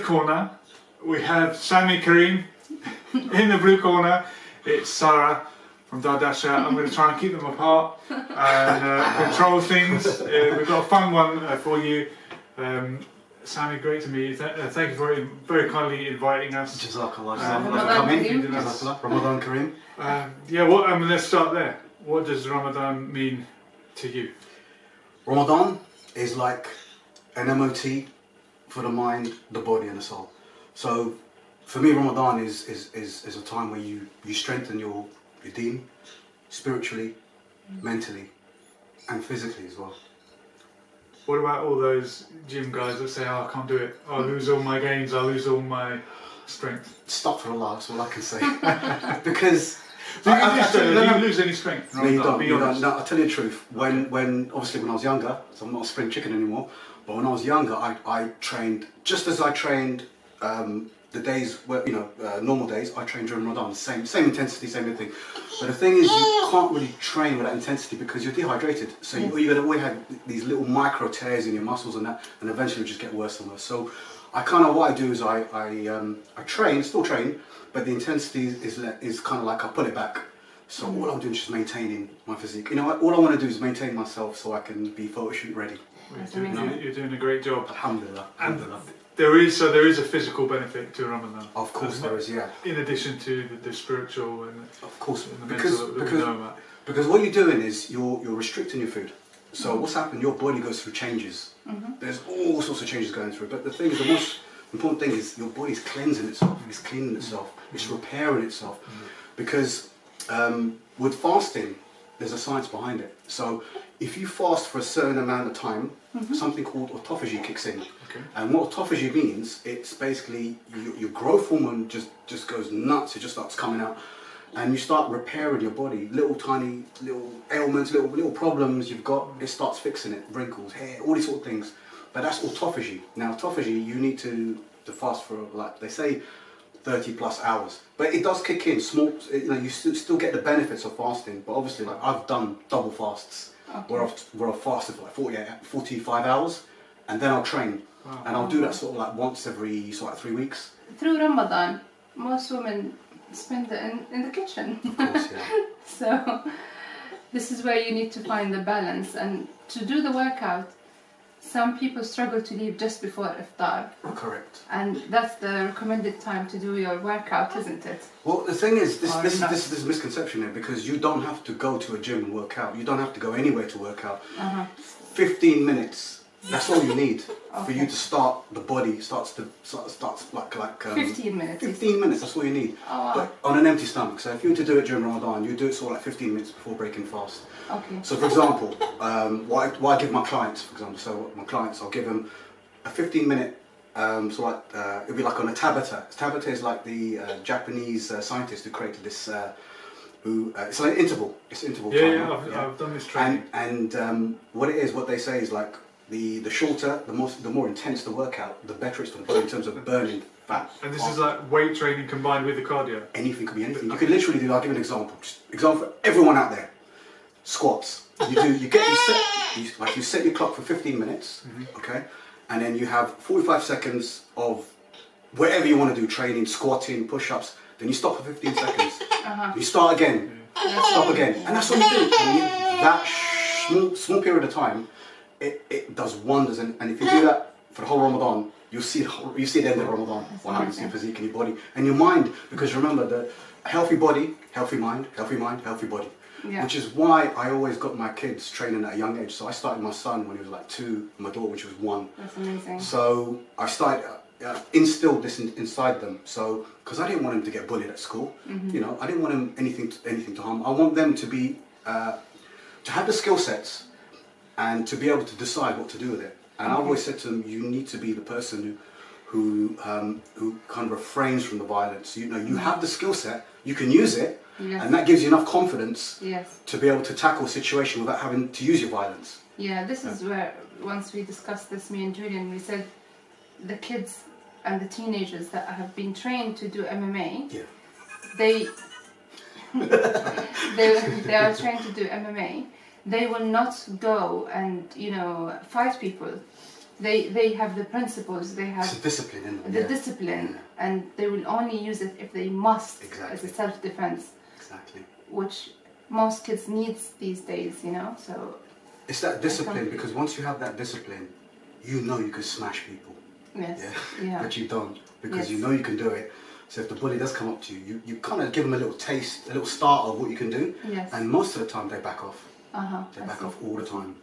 corner, we have Sami Karim. In the blue corner, it's Sarah from Dardasha. I'm going to try and keep them apart and control things. We've got a fun one for you. Sami, great to meet you. Thank you for very kindly inviting us. Jazakallah. Ramadan Kareem. Let's start there. What does Ramadan mean to you? Ramadan is like an MOT for the mind, the body and the soul. So for me, Ramadan is a time where you strengthen your deen, spiritually, mentally and physically as well. What about all those gym guys that say, oh, I can't do it, I'll lose all my gains, I'll lose all my strength? Stop for Allah, that's all I can say. Because you don't lose any strength. No, you don't. No, I'll tell you the truth. When obviously when I was younger, so I'm not a spring chicken anymore, but when I was younger, I trained just as I trained the days where normal days. I trained during Ramadan, same intensity, same everything. But the thing is, you can't really train with that intensity because you're dehydrated. So you're going to always have these little micro tears in your muscles and that, and eventually just get worse and worse. So what I do is I train, still train, but the intensity is kind of like I pull it back. So all I'm doing is just maintaining my physique. You know what? All I want to do is maintain myself so I can be photo shoot ready. You're doing a great job. Alhamdulillah. Alhamdulillah. There is a physical benefit to Ramadan. Of course there is, yeah. In addition to the spiritual and of course, and the mental that we know about. Because what you're doing is you're restricting your food. So what's happened? Your body goes through changes. There's all sorts of changes going through. But the thing is, the most important thing is your body's cleansing itself. It's cleaning itself. It's repairing itself. Because with fasting, there's a science behind it. So if you fast for a certain amount of time, something called autophagy kicks in. Okay. And what autophagy means, it's basically your growth hormone just goes nuts. It just starts coming out. And you start repairing your body. Little tiny ailments, little problems you've got, it starts fixing it. Wrinkles, hair, all these sort of things. But that's autophagy. Now autophagy, you need to fast for, like they say, 30 plus hours. But it does kick in small, you still get the benefits of fasting. But obviously, like I've done double fasts where I've fasted for like 45 hours and then I'll train. Wow. And I'll do that sort of like once every 3 weeks. Through Ramadan, most women spend it in the kitchen. Of course, yeah. So this is where you need to find the balance. And to do the workout, some people struggle to leave just before iftar. Correct. And that's the recommended time to do your workout, isn't it? Well, the thing is, this is a misconception here, because you don't have to go to a gym and work out. You don't have to go anywhere to work out. 15 minutes. That's all you need for you to start. The body starts like 15 minutes. 15 minutes. That's all you need. Oh, wow. But on an empty stomach. So if you were to do it during Ramadan, you do it sort of like 15 minutes before breaking fast. Okay. So for example, what I give my clients, for example, so my clients, I'll give them a 15-minute. It'll be like on a Tabata. Tabata is like the Japanese scientist who created this. It's like interval. It's interval time. Yeah, I've done this training. And what they say is like the shorter, the more intense the workout, the better it's for the body in terms of burning fat. And this is like weight training combined with the cardio. Anything could be anything. You could literally do. I'll give you an example. Example for everyone out there. Squats. You set your clock for 15 minutes, okay, and then you have 45 seconds of whatever you want to do, training, squatting, push-ups. Then you stop for 15 seconds. You start again, stop again, and that's what you do. And that small period of time, it does wonders. And if you do that for the whole Ramadan, you see the end of Ramadan. What happens to your physique and your body and your mind? Because remember, the healthy body, healthy mind, healthy mind, healthy body. Yeah. Which is why I always got my kids training at a young age. So I started my son when he was like 2, and my daughter when she was 1. That's amazing. So I started instilled this inside them. So because I didn't want him to get bullied at school, I didn't want him anything to harm. I want them to be to have the skill sets and to be able to decide what to do with it. And I've always said to them, you need to be the person who kind of refrains from the violence. You have the skill set, you can use it. Yes. And that gives you enough confidence to be able to tackle a situation without having to use your violence. Yeah, this is where, once we discussed this, me and Julian, we said the kids and the teenagers that have been trained to do MMA, they are trained to do MMA, they will not go and, fight people they have the principles, they have It's a discipline in them. the discipline, and they will only use it if they must, as a self-defense. Exactly. Which most kids need these days, you know. So it's that discipline, because once you have that discipline, you know you can smash people. Yes. Yeah. But you don't, because you know you can do it. So if the bully does come up to you, you kind of give them a little taste, a little start of what you can do. Yes. And most of the time they back off. They back off all the time.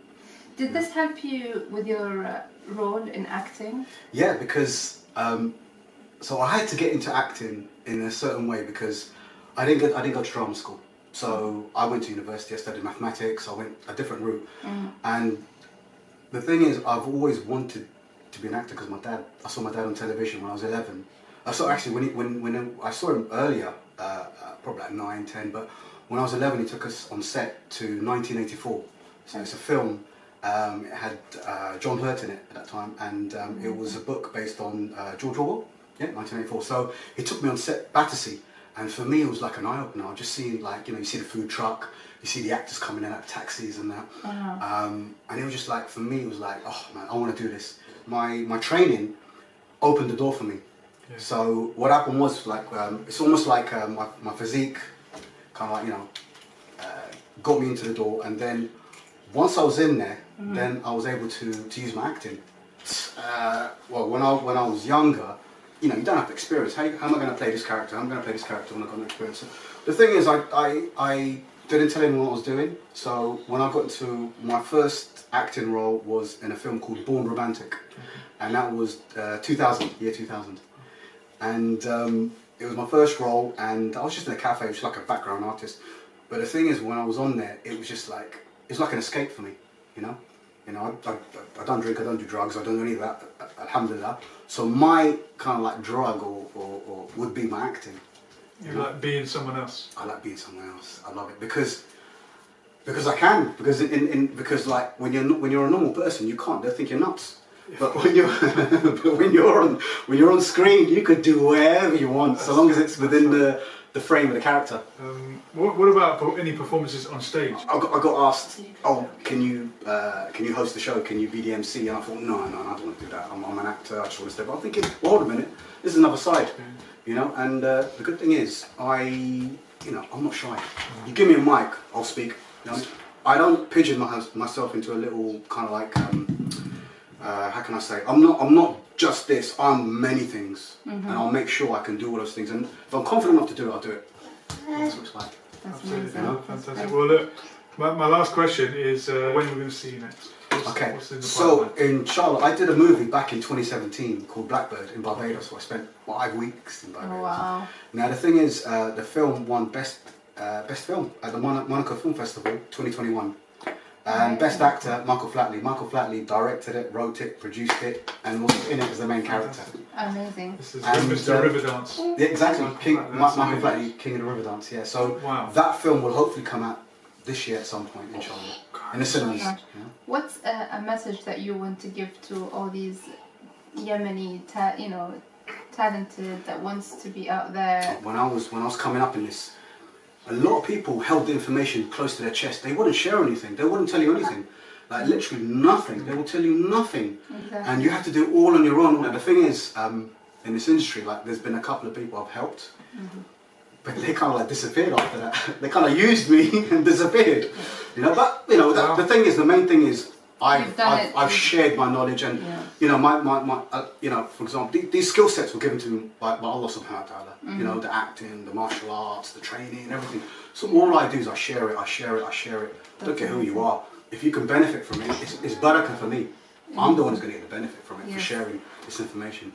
Did this help you with your role in acting? Yeah, because so I had to get into acting in a certain way, because I didn't go to drama school. So I went to university, I studied mathematics, I went a different route. And the thing is, I've always wanted to be an actor, because I saw my dad on television when I was 11. I saw, actually, when I saw him earlier, probably like 9, 10, but when I was 11 he took us on set to 1984. So it's a film, it had John Hurt in it at that time, and it was a book based on George Orwell, 1984. So he took me on set, Battersea. And for me, it was like an eye-opener. I just seen, like, you know, you see the food truck, you see the actors coming in out of taxis and that. And it was just like, for me, it was like, oh man, I want to do this. My training opened the door for me. Yeah. So what happened was, like, it's almost like my physique kind of like, you know, got me into the door. And then once I was in there, then I was able to use my acting. Well, when I was younger, you know, you don't have experience. How am I going to play this character? I'm going to play this character when I've got no experience. So the thing is, I didn't tell anyone what I was doing. So when I got into my first acting role was in a film called Born Romantic, and that was 2000, year 2000. And it was my first role, and I was just in a cafe, just like a background artist. But the thing is, when I was on there, it was just like, it's like an escape for me, you know. You know, I don't drink, I don't do drugs, I don't do any of that, alhamdulillah. So my kind of like drug or would be my acting. You like being someone else? I like being someone else. I love it because I can. Because like when you're a normal person, you can't. They think you're nuts. But when you're on screen, you could do whatever you want, so long as it's within the frame of the character. What about any performances on stage? I got asked, oh, can you host the show? Can you be the MC? And I thought, no, I don't want to do that. I'm an actor. I just want to step up. I'm thinking, well, hold a minute, this is another side, you know. And the good thing is, I'm not shy. You give me a mic, I'll speak. You know? I don't pigeon myself into a little kind of like, how can I say? I'm not just this. I'm many things, and I'll make sure I can do all those things. And if I'm confident enough to do it, I'll do it. That's what it's like. Absolutely, you know? Fantastic. Well, look, my last question is when we're going to see you next. What's in the pipeline? In Charlotte, I did a movie back in 2017 called Blackbird in Barbados. So I spent 5 weeks in Barbados. Oh, wow. Now the thing is, the film won best film at the Monaco Film Festival 2021. Best actor, Michael Flatley. Michael Flatley directed it, wrote it, produced it, and was in it as the main character. Amazing. This is Mr. Riverdance. Yeah, exactly. Michael Flatley, King of the Riverdance. Yeah. So that film will hopefully come out this year at some point, inshallah, in the cinemas. Yeah. What's a message that you want to give to all these Yemeni, talented that wants to be out there? When I was coming up in this, a lot of people held the information close to their chest. They wouldn't share anything. They wouldn't tell you anything. Like literally nothing. They will tell you nothing. Exactly. And you have to do it all on your own. Now the thing is, in this industry, like there's been a couple of people I've helped, but they kind of like disappeared after that. They kind of used me and disappeared. You know, but you know, the thing is, the main thing is, I've shared my knowledge, and you know, my you know, for example, these skill sets were given to me by Allah subhanahu wa ta'ala. You know, the acting, the martial arts, the training, everything. So all I do is I share it. I don't care who you are. If you can benefit from it, it's barakah for me. I'm the one who's going to get the benefit from it, for sharing this information.